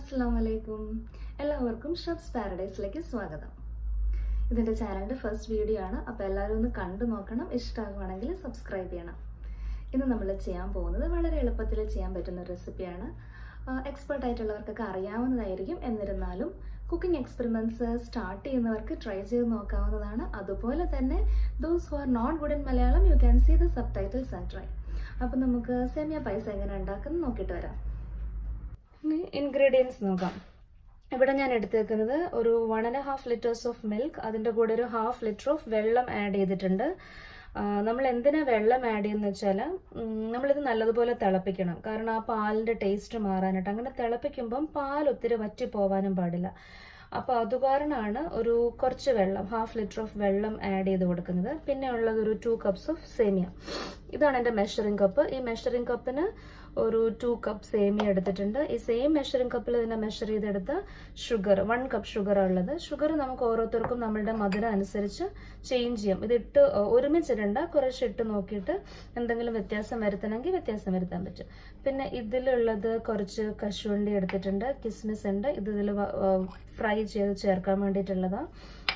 Assalamualaikum. എല്ലാവർക്കും shrubs പാരഡൈസിലേക്ക് സ്വാഗതം. ഇതിന്റെ ചാനലിന്റെ ഫസ്റ്റ് വീഡിയോ ആണ്. അപ്പോൾ എല്ലാവരും ഒന്ന് കണ്ടു നോക്കണം. ഇഷ്ടമാകുവാണെങ്കിൽ സബ്സ്ക്രൈബ് ചെയ്യണം. ഇന്ന് നമ്മൾ ചെയ്യാൻ പോകുന്നത് വളരെ എളുപ്പത്തിൽ ചെയ്യാൻ പറ്റുന്ന റെസിപ്പിയാണ്. എക്സ്പെർട്ട് ആയിട്ടുള്ളവർക്കൊക്കെ അറിയാവുന്നതായിരിക്കും. എന്നിരുന്നാലും കുക്കിംഗ് എക്സ്പെരിമെന്റ്സ് സ്റ്റാർട്ട് ചെയ്യുന്നവർക്ക് ട്രൈ ചെയ്ത് നോക്കാവുന്നതാണ്. അതുപോലെ തന്നെ those who are not good in Malayalam, you can see the subtitles and try. അപ്പോൾ നമുക്ക് സേമിയ പായസം എങ്ങനെ ഉണ്ടാക്കുന്നത് നോക്കിയിട്ട് വരാം. ഇൻഗ്രീഡിയൻസ് നോക്കാം. ഇവിടെ ഞാൻ എടുത്തേക്കുന്നത് ഒരു 1.5 liters ഓഫ് മിൽക്ക്, അതിൻ്റെ കൂടെ ഒരു 1/2 liter ഓഫ് വെള്ളം ആഡ് ചെയ്തിട്ടുണ്ട്. നമ്മൾ എന്തിനാ വെള്ളം ആഡ് ചെയ്യുന്നത് വെച്ചാൽ നമ്മളിത് നല്ലതുപോലെ തിളപ്പിക്കണം. കാരണം ആ പാലിൻ്റെ ടേസ്റ്റ് മാറാനായിട്ട്. അങ്ങനെ തിളപ്പിക്കുമ്പം പാൽ ഒത്തിരി വറ്റി പോവാനും പാടില്ല. അപ്പോൾ അതുകാരണമാണ് ഒരു കുറച്ച് വെള്ളം 1/2 liter ഓഫ് വെള്ളം ആഡ് ചെയ്ത് കൊടുക്കുന്നത്. പിന്നെ ഉള്ളത് ഒരു 2 cups ഓഫ് സേമിയ. ഇതാണ് എൻ്റെ മെഷറിംഗ് കപ്പ്. ഈ മെഷറിംഗ് കപ്പിന് ഒരു 2 cup സേമിയ എടുത്തിട്ടുണ്ട്. ഈ സെയിം മെഷറിംഗ് കപ്പിൽ തന്നെ മെഷർ ചെയ്തെടുത്ത ഷുഗർ 1 cup ഷുഗറാണ് ഉള്ളത്. ഷുഗർ നമുക്ക് ഓരോരുത്തർക്കും നമ്മളുടെ മധുരം അനുസരിച്ച് ചേഞ്ച് ചെയ്യാം. ഇതിട്ട് ഒരുമിച്ചിടണ്ട, കുറച്ചിട്ട് നോക്കിയിട്ട് എന്തെങ്കിലും വ്യത്യാസം വരുത്തണമെങ്കിൽ വ്യത്യാസം വരുത്താൻ പറ്റും. പിന്നെ ഇതിലുള്ളത് കുറച്ച് കശുവണ്ടി എടുത്തിട്ടുണ്ട്, കിസ്മിസ് ഉണ്ട്. ഇതിൽ ഫ്രൈ ചെയ്ത് ചേർക്കാൻ വേണ്ടിയിട്ടുള്ളതാണ്.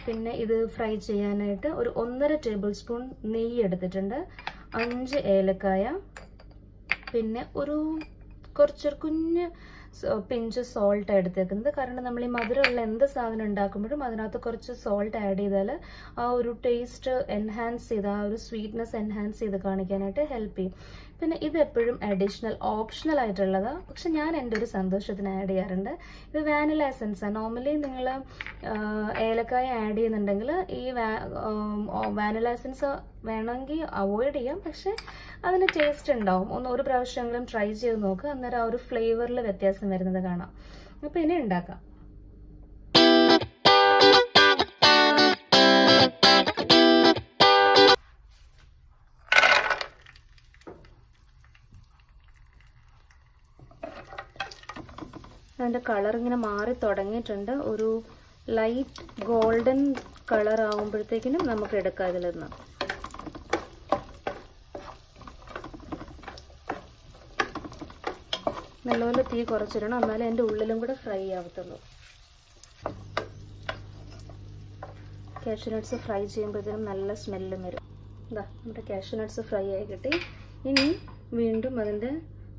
പിന്നെ ഇത് ഫ്രൈ ചെയ്യാനായിട്ട് ഒരു 1.5 tablespoon നെയ്യ് എടുത്തിട്ടുണ്ട്, 5 ഏലക്കായ, പിന്നെ ഒരു കുറച്ച് കുഞ്ഞ് പിഞ്ച് സോൾട്ട് എടുത്തേക്കുന്നത്. കാരണം നമ്മൾ ഈ മധുരമുള്ള എന്ത് സാധനം ഉണ്ടാക്കുമ്പോഴും അതിനകത്ത് കുറച്ച് സോൾട്ട് ആഡ് ചെയ്താൽ ആ ഒരു ടേസ്റ്റ് എൻഹാൻസ് ചെയ്ത് ആ ഒരു സ്വീറ്റ്നെസ് എൻഹാൻസ് ചെയ്ത് കാണിക്കാനായിട്ട് ഹെൽപ്പ് ചെയ്യും. പിന്നെ ഇത് എപ്പോഴും അഡീഷണൽ ഓപ്ഷണൽ ആയിട്ടുള്ളതാണ്, പക്ഷെ ഞാൻ എൻ്റെ ഒരു സന്തോഷത്തിന് ആഡ് ചെയ്യാറുണ്ട്. ഇത് വാനില എസൻസാണ്. നോർമലി നിങ്ങൾ ഏലക്കായ ആഡ് ചെയ്യുന്നുണ്ടെങ്കിൽ ഈ വാനില എസൻസ് വേണമെങ്കിൽ അവോയ്ഡ് ചെയ്യാം, പക്ഷെ അതിന് ടേസ്റ്റ് ഉണ്ടാവും. ഒരു പ്രാവശ്യമെങ്കിലും ട്രൈ ചെയ്ത് നോക്കുക, അന്നേരം ആ ഒരു ഫ്ലേവറിൽ വ്യത്യാസം വരുന്നത് കാണാം. അപ്പോൾ ഇനി ഉണ്ടാക്കാം. അതിൻ്റെ കളർ ഇങ്ങനെ മാറി തുടങ്ങിയിട്ടുണ്ട്. ഒരു ലൈറ്റ് ഗോൾഡൻ കളർ ആകുമ്പോഴത്തേക്കിനും നമുക്ക് എടുക്കാം ഇതിൽ നിന്ന്. നല്ലപോലെ തീ കുറച്ചിടണം, എന്നാലേ എൻ്റെ ഉള്ളിലും കൂടെ ഫ്രൈ ആവത്തുള്ളൂ. കാഷ്യൂ നട്ട്സ് ഫ്രൈ ചെയ്യുമ്പോഴത്തേനും നല്ല സ്മെല്ലും വരും. ഇതാ നമ്മുടെ കാഷ്യൂ നട്ട്സ് ഫ്രൈ ആയി കിട്ടി. ഇനി വീണ്ടും അതിൻ്റെ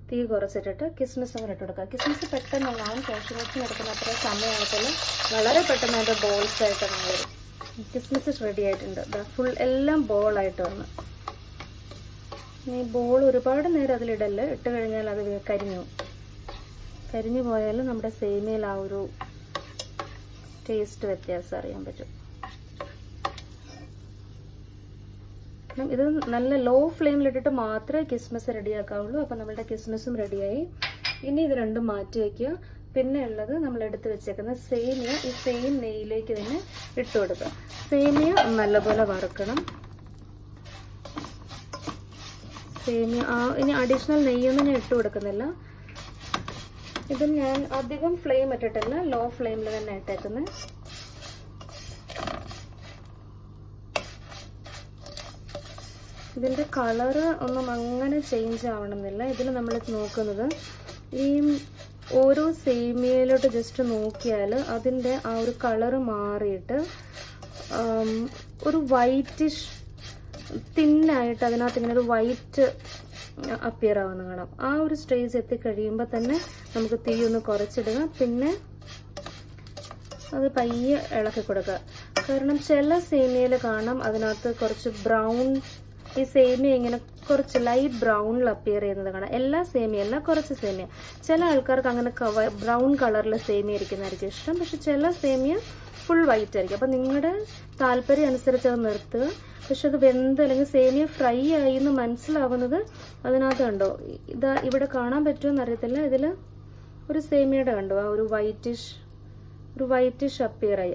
തീ കുറച്ചിട്ടിട്ട് കിസ്മിസ് അങ്ങനെ ഇട്ട് കൊടുക്കുക. കിസ്മിസ് പെട്ടെന്നുള്ളതാണ്, കാഷ്യൂ നട്ട്സിന് എടുക്കുന്ന അത്ര സമയമായിട്ടില്ല, വളരെ പെട്ടെന്ന് അതിൻ്റെ ബോൾസ് ആയിട്ട് അങ്ങനെ വരും. കിസ്മിസ് റെഡി ആയിട്ടുണ്ട്. ഫുൾ എല്ലാം ബോളായിട്ട് വന്ന്. ഈ ബോൾ ഒരുപാട് നേരം അതിലിടല്ല, ഇട്ട് കഴിഞ്ഞാൽ അത് കരിഞ്ഞു പോയാൽ നമ്മുടെ സേമിയയിൽ ആ ഒരു ടേസ്റ്റ് വ്യത്യാസം അറിയാൻ പറ്റും. ഇത് നല്ല ലോ ഫ്ലെയിമിലിട്ടിട്ട് മാത്രമേ കിസ്മിസ് റെഡിയാക്കാവുള്ളൂ. അപ്പം നമ്മളുടെ കിസ്മിസും റെഡിയായി. ഇനി ഇത് രണ്ടും മാറ്റി വയ്ക്കുക. പിന്നെ ഉള്ളത് നമ്മൾ എടുത്ത് വെച്ചേക്കുന്ന സേമിയ ഈ സെയിം നെയ്യിലേക്ക് തന്നെ ഇട്ട് കൊടുക്കുക. സേമിയ നല്ലപോലെ വറുക്കണം. സേമിയ ഇനി അഡീഷണൽ നെയ്യൊന്നും ഞാൻ ഇട്ട് കൊടുക്കുന്നില്ല. ഇത് ഞാൻ അധികം ഫ്ലെയിം ഇട്ടിട്ടില്ല, ലോ ഫ്ലെയിമിൽ തന്നെ ഇട്ടേക്കുന്നത്. ഇതിൻ്റെ കളറ് ഒന്നും അങ്ങനെ ചേഞ്ച് ആവണമെന്നില്ല. ഇതിൽ നമ്മൾ നോക്കുന്നത് ഈ ഓരോ സേമിയയിലോട്ട് ജസ്റ്റ് നോക്കിയാൽ അതിൻ്റെ ആ ഒരു കളറ് മാറിയിട്ട് ഒരു വൈറ്റിഷ് തിന്നായിട്ട് അതിനകത്ത് ഇങ്ങനെ ഒരു വൈറ്റ് അപ്പിയർ ആവുന്ന കാണാം. ആ ഒരു സ്റ്റേജ് എത്തിക്കഴിയുമ്പോൾ തന്നെ നമുക്ക് തീ ഒന്ന് കുറച്ചിടുക. പിന്നെ അത് പയ്യെ ഇളക്കി കൊടുക്കുക. കാരണം ചില സേമിയയിൽ കാണാം അതിനകത്ത് കുറച്ച് ബ്രൗൺ, ഈ സേമിയ ഇങ്ങനെ കുറച്ച് ലൈറ്റ് ബ്രൗണിൽ അപ്പിയർ ചെയ്യുന്നത് കാണാം. എല്ലാ സേമിയ അല്ല, കുറച്ച് സേമിയ. ചില ആൾക്കാർക്ക് അങ്ങനെ ബ്രൗൺ കളറിൽ സേമിയ ഇരിക്കുന്നതായിരിക്കും ഇഷ്ടം, പക്ഷെ ചില സേമിയ ഫുൾ വൈറ്റ് ആയിരിക്കും. അപ്പം നിങ്ങളുടെ താല്പര്യം അനുസരിച്ച് അത് നിർത്തുക. പക്ഷെ അത് വെന്ത് അല്ലെങ്കിൽ സേമിയ ഫ്രൈ ആയി എന്ന് മനസ്സിലാവുന്നത് അതിനകത്ത് കണ്ടോ, ഇതാ ഇവിടെ കാണാൻ പറ്റുമെന്ന് അറിയത്തില്ല. ഇതിൽ ഒരു സേമിയയുടെ കണ്ടോ ആ ഒരു വൈറ്റിഷ് അപ്പിയർ ആയി.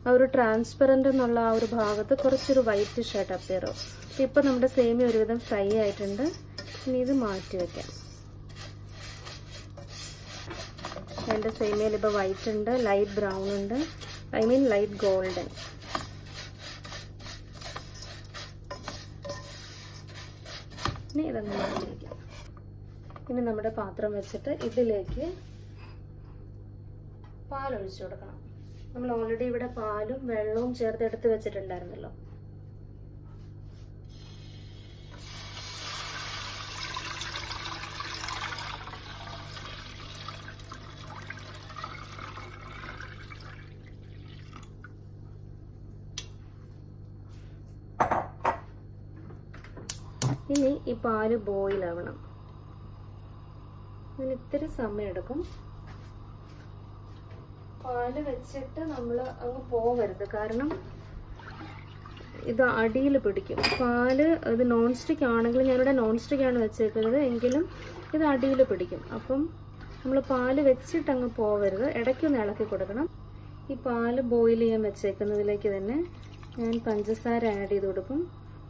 ആ ഒരു ട്രാൻസ്പെറൻ്റ് എന്നുള്ള ആ ഒരു ഭാഗത്ത് കുറച്ചൊരു വൈറ്റിഷ് ആയിട്ട് അപ്പിയർ ആവും. ഇപ്പം നമ്മുടെ സേമിയ ഒരുവിധം ഫ്രൈ ആയിട്ടുണ്ട്. ഇനി ഇത് മാറ്റി വയ്ക്കാം. എൻ്റെ സേമിയയിൽ ഇപ്പോൾ വൈറ്റ് ഉണ്ട്, ലൈറ്റ് ബ്രൗൺ ഉണ്ട്, ലൈറ്റ് ഗോൾഡൻ. ഇനി ഇതൊന്ന് മാറ്റി വയ്ക്കാം. ഇനി നമ്മുടെ പാത്രം വെച്ചിട്ട് ഇതിലേക്ക് പാൽ ഒഴിച്ചു കൊടുക്കണം. നമ്മൾ ഓൾറെഡി ഇവിടെ പാലും വെള്ളവും ചേർത്ത് എടുത്ത് വെച്ചിട്ടുണ്ടായിരുന്നല്ലോ. ഇനി ഈ പാല് ബോയിൽ ആവണം. ഇതിന് ഇത്തിരി സമയം എടുക്കും. പാല് വെച്ചിട്ട് നമ്മൾ അങ്ങ് പോവരുത്, കാരണം ഇത് അടിയിൽ പിടിക്കും. പാല് ഇത് നോൺ സ്റ്റിക്ക് ആണെങ്കിൽ, ഞാനിവിടെ നോൺ സ്റ്റിക്കാണ് വെച്ചേക്കുന്നത്, എങ്കിലും ഇത് അടിയിൽ പിടിക്കും. അപ്പം നമ്മൾ പാല് വെച്ചിട്ട് അങ്ങ് പോവരുത്, ഇടയ്ക്കൊന്ന് ഇളക്കി കൊടുക്കണം. ഈ പാല് ബോയിൽ ചെയ്യാൻ വെച്ചേക്കുന്നതിലേക്ക് തന്നെ ഞാൻ പഞ്ചസാര ആഡ് ചെയ്ത് കൊടുക്കും.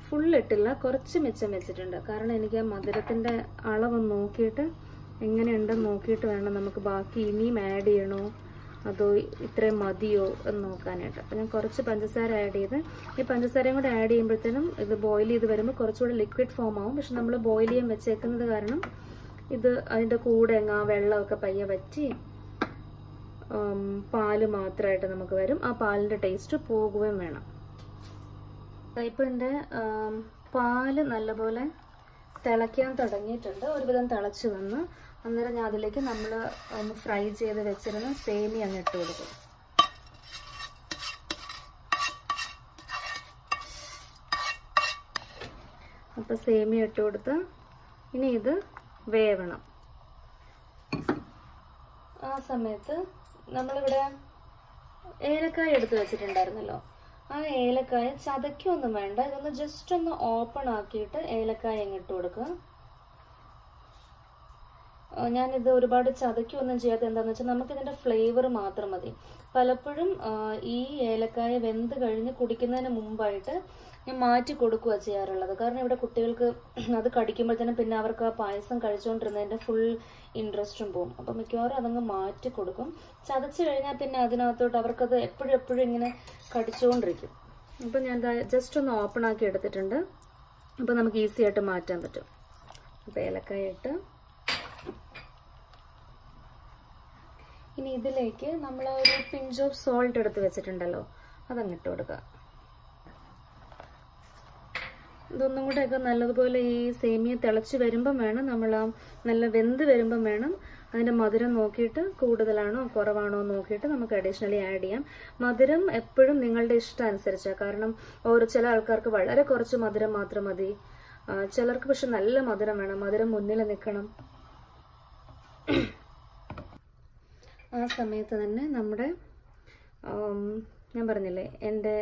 ഫുൾ ഇട്ടില്ല, കുറച്ച് മിച്ചം വെച്ചിട്ടുണ്ട്. കാരണം എനിക്ക് ആ മധുരത്തിൻ്റെ അളവ് നോക്കിയിട്ട് എങ്ങനെയുണ്ടെന്ന് നോക്കിയിട്ട് വേണം നമുക്ക് ബാക്കി ഇനിയും ആഡ് ചെയ്യണോ അതോ ഇത്രയും മതിയോ എന്ന് നോക്കാനായിട്ട്. അപ്പം ഞാൻ കുറച്ച് പഞ്ചസാര ആഡ് ചെയ്ത്, ഈ പഞ്ചസാരയും കൂടെ ആഡ് ചെയ്യുമ്പോഴത്തേനും ഇത് ബോയിൽ ചെയ്ത് വരുമ്പോൾ കുറച്ചുകൂടെ ലിക്വിഡ് ഫോം ആവും. പക്ഷെ നമ്മൾ ബോയിൽ ചെയ്യാൻ വെച്ചേക്കുന്നത് കാരണം ഇത് അതിൻ്റെ കൂടെ അങ്ങ് ആ വെള്ളമൊക്കെ പയ്യെ വറ്റി പാല് മാത്രമായിട്ട് നമുക്ക് വരും. ആ പാലിൻ്റെ ടേസ്റ്റ് പോകുകയും വേണം. ഇപ്പം എൻ്റെ പാല് നല്ലപോലെ തിളയ്ക്കാൻ തുടങ്ങിയിട്ടുണ്ട്. ഒരുവിധം തിളച്ച് വന്ന് അന്നേരം ഞാൻ അതിലേക്ക് നമ്മൾ ഒന്ന് ഫ്രൈ ചെയ്ത് വെച്ചിരുന്ന സേമിയ അങ്ങ് ഇട്ട് കൊടുക്കും. അപ്പം സേമിയ ഇട്ട് കൊടുത്ത് ഇനി ഇത് വേവണം. ആ സമയത്ത് നമ്മളിവിടെ ഏലക്കായ എടുത്ത് വെച്ചിട്ടുണ്ടായിരുന്നല്ലോ, ആ ഏലക്കായ ചതയ്ക്കൊന്നും വേണ്ട, ഇതൊന്ന് ജസ്റ്റ് ഒന്ന് ഓപ്പൺ ആക്കിയിട്ട് ഏലക്കായ ഇട്ട് കൊടുക്കുക. ഞാനിത് ഒരുപാട് ചതയ്ക്കൊന്നും ചെയ്യാത്ത എന്താണെന്ന് വെച്ചാൽ നമുക്കിതിൻ്റെ ഫ്ലേവർ മാത്രം മതി. പലപ്പോഴും ഈ ഏലക്കായ വെന്ത് കഴിഞ്ഞ് കുടിക്കുന്നതിന് മുമ്പായിട്ട് ഞാൻ മാറ്റി കൊടുക്കുക ചെയ്യാറുള്ളത്. കാരണം ഇവിടെ കുട്ടികൾക്ക് അത് കടിക്കുമ്പോഴത്തേനും പിന്നെ അവർക്ക് ആ പായസം കഴിച്ചുകൊണ്ടിരുന്നതിൻ്റെ ഫുൾ ഇൻട്രസ്റ്റും പോകും. അപ്പം മിക്കവാറും അതങ്ങ് മാറ്റി കൊടുക്കും. ചതച്ച് കഴിഞ്ഞാൽ പിന്നെ അതിനകത്തോട്ട് അവർക്കത് എപ്പോഴും ഇങ്ങനെ കടിച്ചുകൊണ്ടിരിക്കും. അപ്പം ഞാൻ ജസ്റ്റ് ഒന്ന് ഓപ്പൺ ആക്കി എടുത്തിട്ടുണ്ട്. അപ്പം നമുക്ക് ഈസി ആയിട്ട് മാറ്റാൻ പറ്റും. അപ്പം ഏലക്കായ ഇട്ട് ഇനി ഇതിലേക്ക് നമ്മൾ ഒരു പിഞ്ച് ഓഫ് സോൾട്ട് എടുത്ത് വെച്ചിട്ടുണ്ടല്ലോ, അതങ്ങിട്ട് കൊടുക്കുക. ഇതൊന്നും കൂടെയൊക്കെ നല്ലതുപോലെ ഈ സേമിയ തിളച്ച് വരുമ്പം വേണം, നമ്മൾ നല്ല വെന്ത് വരുമ്പം വേണം അതിൻ്റെ മധുരം നോക്കിയിട്ട് കൂടുതലാണോ കുറവാണോ നോക്കിയിട്ട് നമുക്ക് അഡീഷണലി ആഡ് ചെയ്യാം. മധുരം എപ്പോഴും നിങ്ങളുടെ ഇഷ്ടം അനുസരിച്ചാണ്. കാരണം ചില ആൾക്കാർക്ക് വളരെ കുറച്ച് മധുരം മാത്രം മതി, ചിലർക്ക് പക്ഷെ നല്ല മധുരം വേണം, മധുരം മുന്നിൽ നിൽക്കണം. ആ സമയത്ത് തന്നെ നമ്മുടെ ഞാൻ പറഞ്ഞില്ലേ എൻ്റെ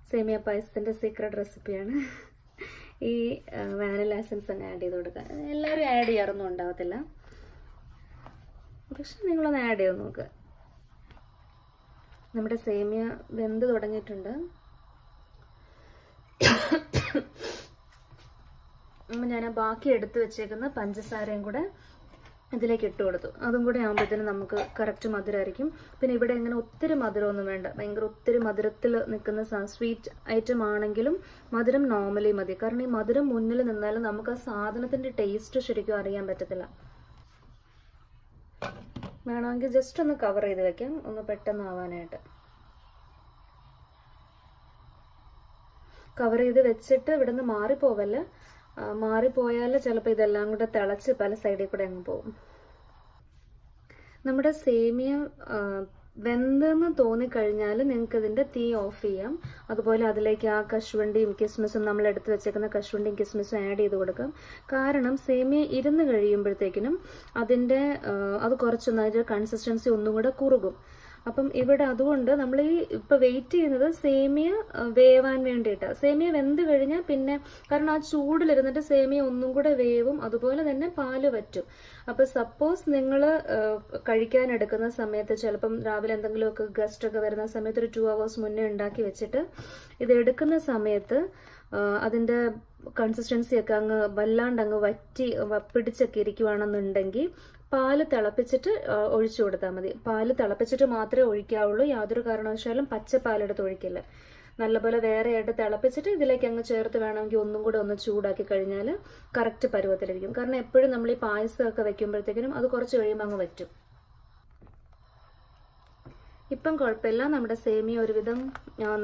സേമിയ പായസത്തിൻ്റെ സീക്രട്ട് റെസിപ്പിയാണ് ഈ വാനില എസൻസ് അങ്ങ് ആഡ് ചെയ്ത് കൊടുക്കുക. എല്ലാവരും ആഡ് ചെയ്യാറൊന്നും ഉണ്ടാവത്തില്ല, പക്ഷെ നിങ്ങളൊന്ന് ആഡ് ചെയ്ത് നോക്കുക. നമ്മുടെ സേമിയ വെന്ത് തുടങ്ങിയിട്ടുണ്ട്. ഞാൻ ബാക്കി എടുത്ത് വെച്ചേക്കുന്ന പഞ്ചസാരയും കൂടെ ഇതിലേക്ക് ഇട്ട് കൊടുത്തു. അതും കൂടെ ആകുമ്പോഴത്തേനും നമുക്ക് കറക്റ്റ് മധുരമായിരിക്കും. പിന്നെ ഇവിടെ ഇങ്ങനെ ഒത്തിരി മധുരമൊന്നും വേണ്ട, ഭയങ്കര ഒത്തിരി മധുരത്തിൽ നിൽക്കുന്ന സ്വീറ്റ് ഐറ്റം ആണെങ്കിലും മധുരം നോർമലി മതി. കാരണം ഈ മധുരം മുന്നിൽ നിന്നാലും നമുക്ക് ആ സാധനത്തിൻ്റെ ടേസ്റ്റ് ശരിക്കും അറിയാൻ പറ്റത്തില്ല. വേണമെങ്കിൽ ജസ്റ്റ് ഒന്ന് കവർ ചെയ്ത് വെക്കാം, ഒന്ന് പെട്ടെന്ന് ആവാനായിട്ട്. കവർ ചെയ്ത് വെച്ചിട്ട് ഇവിടെ നിന്ന് മാറിപ്പോവല്ല, മാറിപ്പോയാൽ ചിലപ്പോൾ ഇതെല്ലാം കൂടെ തിളച്ച് പല സൈഡിൽ കൂടെ അങ്ങ് പോകും. നമ്മുടെ സേമിയ വെന്തെന്ന് തോന്നിക്കഴിഞ്ഞാൽ നിങ്ങൾക്ക് ഇതിൻ്റെ തീ ഓഫ് ചെയ്യാം. അതുപോലെ അതിലേക്ക് ആ കശുവണ്ടിയും കിസ്മിസും നമ്മൾ എടുത്ത് വെച്ചേക്കുന്ന കശുവണ്ടിയും കിസ്മിസും ആഡ് ചെയ്ത് കൊടുക്കാം. കാരണം സേമിയ ഇരുന്ന് കഴിയുമ്പോഴത്തേക്കിനും അതിൻ്റെ അത് കുറച്ചൊന്ന് അതിൻ്റെ കൺസിസ്റ്റൻസി ഒന്നും കൂടെ കുറുകും. അപ്പം ഇവിടെ അതുകൊണ്ട് നമ്മൾ ഈ ഇപ്പം വെയിറ്റ് ചെയ്യുന്നത് സേമിയ വേവാൻ വേണ്ടിയിട്ട്. സേമിയ വെന്ത് കഴിഞ്ഞാൽ പിന്നെ കാരണം ആ ചൂടിലിരുന്നിട്ട് സേമിയ ഒന്നും കൂടെ വേവും, അതുപോലെ തന്നെ പാല് വറ്റും. അപ്പം സപ്പോസ് നിങ്ങൾ കഴിക്കാൻ എടുക്കുന്ന സമയത്ത് ചിലപ്പം രാവിലെ എന്തെങ്കിലുമൊക്കെ ഗസ്റ്റ് ഒക്കെ വരുന്ന സമയത്ത് ഒരു 2 hours മുന്നേ ഉണ്ടാക്കി വെച്ചിട്ട് ഇത് എടുക്കുന്ന സമയത്ത് അതിൻ്റെ കൺസിസ്റ്റൻസിയൊക്കെ അങ്ങ് വല്ലാണ്ട് അങ്ങ് വറ്റി പിടിച്ചൊക്കെ ഇരിക്കുവാണെന്നുണ്ടെങ്കിൽ പാല് തിളപ്പിച്ചിട്ട് ഒഴിച്ചു കൊടുത്താൽ മതി. പാല് തിളപ്പിച്ചിട്ട് മാത്രമേ ഒഴിക്കാവുള്ളൂ, യാതൊരു കാരണവശാലും പച്ചപ്പാലെടുത്ത് ഒഴിക്കില്ല. നല്ലപോലെ വേറെ ആയിട്ട് തിളപ്പിച്ചിട്ട് ഇതിലേക്ക് അങ്ങ് ചേർത്ത് വേണമെങ്കിൽ ഒന്നും കൂടെ ഒന്ന് ചൂടാക്കി കഴിഞ്ഞാൽ കറക്റ്റ് പരുവത്തിലിരിക്കും. കാരണം എപ്പോഴും നമ്മൾ ഈ പായസമൊക്കെ വെക്കുമ്പോഴത്തേക്കിനും അത് കുറച്ച് കഴിയുമ്പോൾ അങ്ങ് വറ്റും. ഇപ്പം കുഴപ്പമില്ല, നമ്മുടെ സേമിയ ഒരുവിധം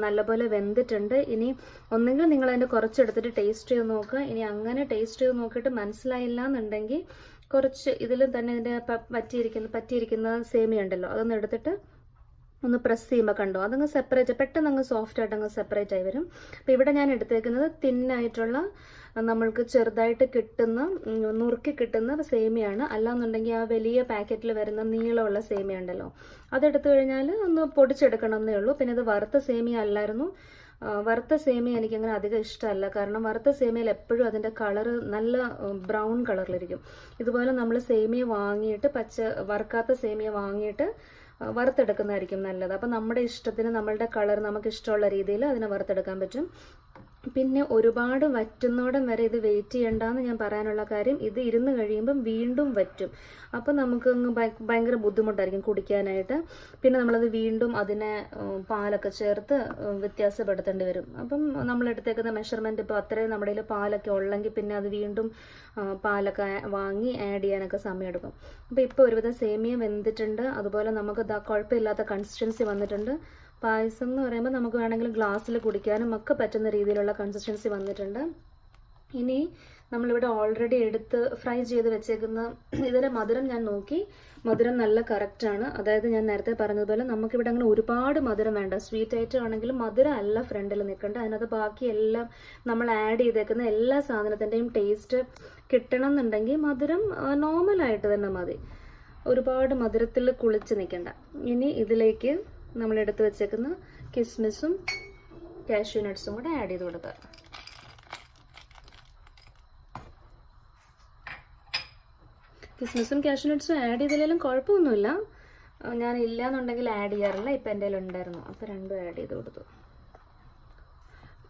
നല്ലപോലെ വെന്തിട്ടുണ്ട്. ഇനി ഒന്നെങ്കിൽ നിങ്ങൾ അതിൻ്റെ കുറച്ചെടുത്തിട്ട് ടേസ്റ്റ് ചെയ്ത് നോക്കുക. ഇനി അങ്ങനെ ടേസ്റ്റ് ചെയ്ത് നോക്കിയിട്ട് മനസ്സിലായില്ല എന്നുണ്ടെങ്കിൽ കുറച്ച് ഇതിലും തന്നെ ഇതിൻ്റെ പറ്റിയിരിക്കുന്ന സേമിയ ഉണ്ടല്ലോ, അതൊന്ന് എടുത്തിട്ട് ഒന്ന് പ്രസ് ചെയ്യുമ്പോൾ കണ്ടോ അതങ്ങ് സെപ്പറേറ്റ്, പെട്ടെന്ന് അങ്ങ് സോഫ്റ്റ് ആയിട്ട് അങ്ങ് സെപ്പറേറ്റ് ആയി വരും. അപ്പോൾ ഇവിടെ ഞാൻ എടുത്തേക്കുന്നത് തിന്നായിട്ടുള്ള നമ്മൾക്ക് ചെറുതായിട്ട് കിട്ടുന്ന നുറുക്കി കിട്ടുന്ന സേമിയാണ്. അല്ലാന്നുണ്ടെങ്കിൽ ആ വലിയ പാക്കറ്റിൽ വരുന്ന നീളമുള്ള സേമിയ ഉണ്ടല്ലോ, അതെടുത്തു കഴിഞ്ഞാൽ ഒന്ന് പൊടിച്ചെടുക്കണം എന്നേ ഉള്ളൂ. പിന്നെ ഇത് വറുത്ത സേമിയ അല്ലായിരുന്നു. വറുത്ത സേമിയ എനിക്കങ്ങനെ അധികം ഇഷ്ടമല്ല, കാരണം വറുത്ത സേമിയയിൽ എപ്പോഴും അതിൻ്റെ കളറ് നല്ല ബ്രൗൺ കളറിലിരിക്കും. ഇതുപോലെ നമ്മൾ സേമിയ വാങ്ങിയിട്ട് വറുക്കാത്ത സേമിയ വാങ്ങിയിട്ട് വറുത്തെടുക്കുന്നതായിരിക്കും നല്ലത്. അപ്പം നമ്മുടെ ഇഷ്ടത്തിന് നമ്മളുടെ കളർ നമുക്ക് ഇഷ്ടമുള്ള രീതിയിൽ അതിനെ വറുത്തെടുക്കാൻ പറ്റും. പിന്നെ ഒരുപാട് വറ്റുന്നോടം വരെ ഇത് വെയിറ്റ് ചെയ്യണ്ടെന്ന് ഞാൻ പറയാനുള്ള കാര്യം, ഇത് ഇരുന്ന് കഴിയുമ്പം വീണ്ടും വറ്റും. അപ്പം നമുക്ക് ഭയങ്കര ബുദ്ധിമുട്ടായിരിക്കും കുടിക്കാനായിട്ട്. പിന്നെ നമ്മളത് വീണ്ടും അതിനെ പാലൊക്കെ ചേർത്ത് വ്യത്യാസപ്പെടുത്തേണ്ടി വരും. അപ്പം നമ്മളെടുത്തേക്കുന്ന മെഷർമെൻറ്റ് ഇപ്പോൾ അത്രയും നമ്മുടെ കയ്യിൽ പാലൊക്കെ ഉള്ളെങ്കിൽ പിന്നെ അത് വീണ്ടും പാലൊക്കെ വാങ്ങി ആഡ് ചെയ്യാനൊക്കെ സമയമെടുക്കും. അപ്പോൾ ഇപ്പോൾ ഒരുവിധം സേമിയ വെന്തിട്ടുണ്ട്. അതുപോലെ നമുക്ക് കുഴപ്പമില്ലാത്ത കൺസിസ്റ്റൻസി വന്നിട്ടുണ്ട്. പായസം എന്ന് പറയുമ്പോൾ നമുക്ക് വേണമെങ്കിൽ ഗ്ലാസ്സിൽ കുടിക്കാനും ഒക്കെ പറ്റുന്ന രീതിയിലുള്ള കൺസിസ്റ്റൻസി വന്നിട്ടുണ്ട്. ഇനി നമ്മളിവിടെ ഓൾറെഡി എടുത്ത് ഫ്രൈ ചെയ്ത് വെച്ചേക്കുന്ന ഇതിൻ്റെ മധുരം ഞാൻ നോക്കി, മധുരം നല്ല കറക്റ്റാണ്. അതായത് ഞാൻ നേരത്തെ പറഞ്ഞതുപോലെ നമുക്കിവിടെ അങ്ങനെ ഒരുപാട് മധുരം വേണ്ട. സ്വീറ്റ് ഐറ്റം ആണെങ്കിലും മധുരം അല്ല ഫ്രണ്ടിൽ നിൽക്കേണ്ട. അതിനകത്ത് ബാക്കി എല്ലാം നമ്മൾ ആഡ് ചെയ്തേക്കുന്ന എല്ലാ സാധനത്തിൻ്റെയും ടേസ്റ്റ് കിട്ടണം എന്നുണ്ടെങ്കിൽ മധുരം നോർമലായിട്ട് തന്നെ മതി, ഒരുപാട് മധുരത്തിൽ കുളിച്ച് നിൽക്കണ്ട. ഇനി ഇതിലേക്ക് നമ്മൾ എടുത്ത് വെച്ചേക്കുന്ന കിസ്മിസും കാഷ്യൂ നട്ട്സും കൂടെ ആഡ് ചെയ്ത് കൊടുക്കുക. കിസ്മിസും കാഷ്യൂ നട്ട്സും ആഡ് ചെയ്തില്ലെങ്കിലും കുഴപ്പമൊന്നുമില്ല, ഞാൻ ഇല്ലയെന്നുണ്ടെങ്കിൽ ആഡ് ചെയ്യാറില്ല. ഇപ്പം എൻ്റെ കയ്യിൽ ഉണ്ടായിരുന്നു, അപ്പോൾ രണ്ടും ആഡ് ചെയ്ത് കൊടുത്തു.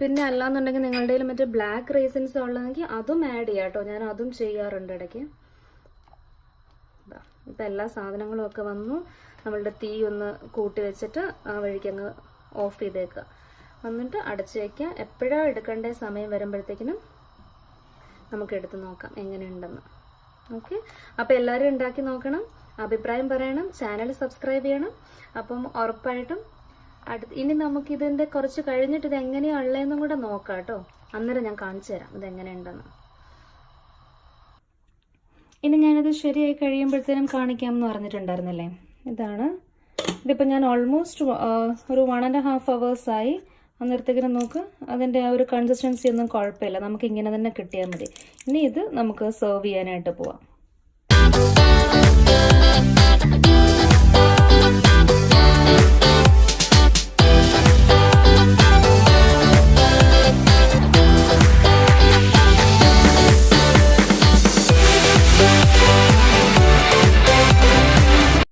പിന്നെ അല്ലാന്നുണ്ടെങ്കിൽ നിങ്ങളുടെ കയ്യിൽ മറ്റേ ബ്ലാക്ക് റൈസിൻസ് ഉള്ളതെങ്കിൽ അതും ആഡ് ചെയ്യാം കേട്ടോ, ഞാൻ അതും ചെയ്യാറുണ്ട് ഇടയ്ക്ക്. ഇപ്പം എല്ലാ സാധനങ്ങളും ഒക്കെ വന്നു. നമ്മളുടെ തീ ഒന്ന് കൂട്ടി വെച്ചിട്ട് ആ വഴിക്ക് അങ്ങ് ഓഫ് ചെയ്തേക്കുക, എന്നിട്ട് അടച്ചു വയ്ക്കുക. എപ്പോഴാണ് എടുക്കേണ്ട സമയം വരുമ്പോഴത്തേക്കിനും നമുക്ക് എടുത്ത് നോക്കാം എങ്ങനെയുണ്ടെന്ന്. ഓക്കെ, അപ്പോൾ എല്ലാവരും ഉണ്ടാക്കി നോക്കണം, അഭിപ്രായം പറയണം, ചാനൽ സബ്സ്ക്രൈബ് ചെയ്യണം. അപ്പം ഉറപ്പായിട്ടും ഇനി നമുക്കിതിൻ്റെ കുറച്ച് കഴിഞ്ഞിട്ട് ഇത് എങ്ങനെയാണ് ഉള്ളതെന്നും കൂടെ നോക്കാം കേട്ടോ. അന്നേരം ഞാൻ കാണിച്ചു തരാം ഇതെങ്ങനെയുണ്ടെന്ന്. ഇനി ഞാനിത് ശരിയായി കഴിയുമ്പോഴത്തേനും കാണിക്കാമെന്ന് പറഞ്ഞിട്ടുണ്ടായിരുന്നില്ലേ, ഇതാണ്. ഇതിപ്പോൾ ഞാൻ ഓൾമോസ്റ്റ് ഒരു 1.5 hours ആയി. അന്നേരത്തേക്കിനും നോക്ക് അതിൻ്റെ ആ ഒരു കൺസിസ്റ്റൻസി ഒന്നും കുഴപ്പമില്ല, നമുക്ക് ഇങ്ങനെ തന്നെ കിട്ടിയാൽ മതി. ഇനി ഇത് നമുക്ക് സെർവ് ചെയ്യാനായിട്ട് പോവാം.